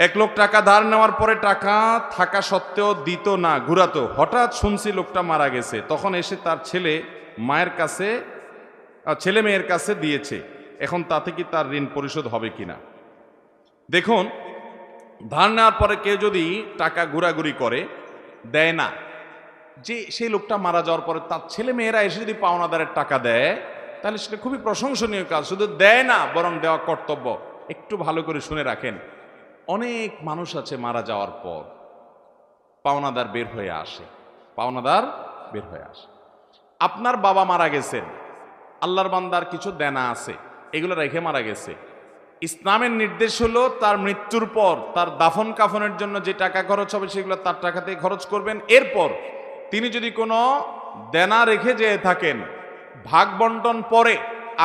এক লোক টাকা ধার নেওয়ার পরে টাকা থাকা সত্ত্বেও দিত না, ঘুরাতো। হঠাৎ শুনছি লোকটা মারা গেছে, তখন এসে তার ছেলে মেয়ের কাছে দিয়েছে। এখন তাতে কি তার ঋণ পরিশোধ হবে কিনা? দেখুন, ধার নেওয়ার পরে কেউ যদি টাকা ঘোরাঘুরি করে, দেয় না, যে সেই লোকটা মারা যাওয়ার পরে তার ছেলে মেয়েরা এসে যদি পাওনাদারের টাকা দেয়, তাহলে সেটা খুবই প্রশংসনীয় কাজ। শুধু দেয় না, বরং দেওয়া কর্তব্য। একটু ভালো করে শুনে রাখেন, অনেক মানুষ আছে মারা যাওয়ার পর পাওনাদার বের হয়ে আসে। আপনার বাবা মারা গেছেন, আল্লাহর বান্দার কিছু দেনা আছে, এগুলো রেখে মারা গেছে। ইসলামের নির্দেশ হলো তার মৃত্যুর পর তার দাফন কাফনের জন্য যে টাকা খরচ হবে সেগুলো তার টাকাতে খরচ করবেন। এরপর তিনি যদি কোনো দেনা রেখে যেয়ে থাকেন, ভাগ বন্টন পরে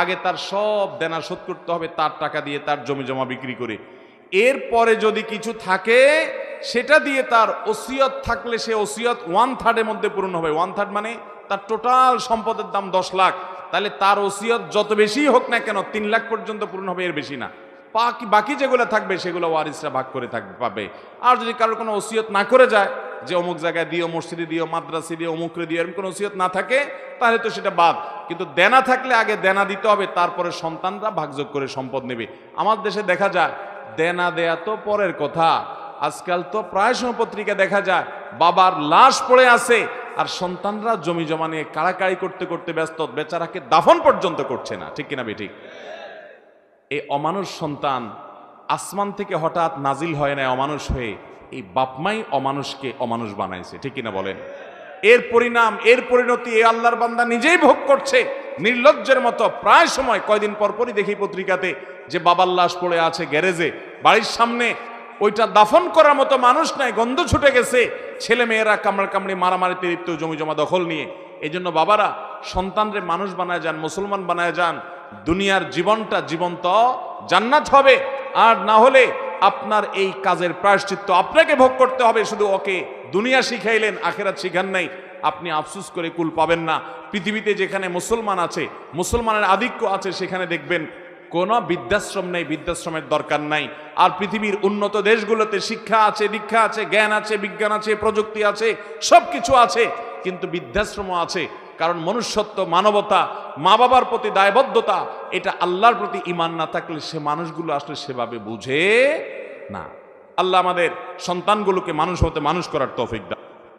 আগে তার সব দেনা শোধ করতে হবে তার টাকা দিয়ে, তার জমি জমা বিক্রি করে। এরপরে যদি কিছু থাকে সেটা দিয়ে তার ওসিয়ত থাকলে সে ওসিয়ত 1/3 মধ্যে পূরণ হবে। 1/3 মানে তার টোটাল সম্পদের দাম 10 লাখ, তাহলে তার ওসিয়ত যত বেশি হোক না কেন 3 লাখ পর্যন্ত পূরণ হবে, এর বেশি না। বাকি যেগুলো থাকবে সেগুলো ওয়ারিসরা ভাগ করে পাবে। আর যদি কারোর কোনো ওসিয়ত না করে যায়, যে অমুক জায়গায় দিও, মসজিদে দিও, মাদ্রাসে দিও, অমুকরে দিও, এরকম কোনো ওসিয়ত না থাকে, তাহলে তো সেটা বাদ। কিন্তু দেনা থাকলে আগে দেনা দিতে হবে, তারপরে সন্তানরা ভাগযোগ করে সম্পদ নেবে। আমার দেশে দেখা যায় দেনা দেয়া তো পরের কথা, আজকাল তো প্রায় সময় পত্রিকা দেখা যায় বাবার লাশ পড়ে আছে আর সন্তানরা জমি জমা নিয়ে কাড়াকাড়ি করতে করতে ব্যস্ত, বেচারাকে দাফন পর্যন্ত করছে না। ঠিক কিনা বেঠিক? এই অমানুষ সন্তান আসমান থেকে হঠাৎ নাজিল হয় না অমানুষ হয়ে, এই বাপমাই অমানুষকে অমানুষ বানাইছে। ঠিক কিনা বলেন? এর পরিণাম, এর পরিণতি এই আল্লাহর বান্দা নিজেই ভোগ করছে নির্লজ্জের মতো। প্রায় সময় কয়দিন পরপরই দেখি পত্রিকাতে যে বাবার লাশ পড়ে আছে গ্যারেজে, বাড়ির সামনে, ওইটা দাফন করার মতো মানুষ নাই, গন্ধ ছুটে গেছে, ছেলে মেয়েরা কামড়াকামড়ি মারামারিতে লিপ্ত, জমি জমা দখল নিয়ে। এই জন্য বাবারা সন্তানরে মানুষ বানায় যান, মুসলমান বানায় যান, দুনিয়ার জীবনটা জীবন্ত জান্নাত হবে। আর না হলে আপনার এই কাজের প্রায়শ্চিত্ত আপনাকে ভোগ করতে হবে। শুধু ওকে দুনিয়া শিখাইলেন, আখেরাত শিখান নাই, আপনি আফসোস করে কুল পাবেন না। পৃথিবীতে যেখানে মুসলমান আছে, মুসলমানের আধিক্য আছে, সেখানে দেখবেন কোনো বৃদ্ধাশ্রম নেই, বৃদ্ধাশ্রমের দরকার নাই। আর পৃথিবীর উন্নত দেশগুলোতে শিক্ষা আছে, দীক্ষা আছে, জ্ঞান আছে, বিজ্ঞান আছে, প্রযুক্তি আছে, সব কিছু আছে, কিন্তু বৃদ্ধাশ্রমও আছে। কারণ মনুষ্যত্ব, মানবতা, মা বাবার প্রতি দায়বদ্ধতা, এটা আল্লাহর প্রতি ঈমান না থাকলে সে মানুষগুলো আসলে সেভাবে বুঝে না। আল্লাহ আমাদের সন্তানগুলোকে মানুষ হতে মানুষ করার তৌফিক দান।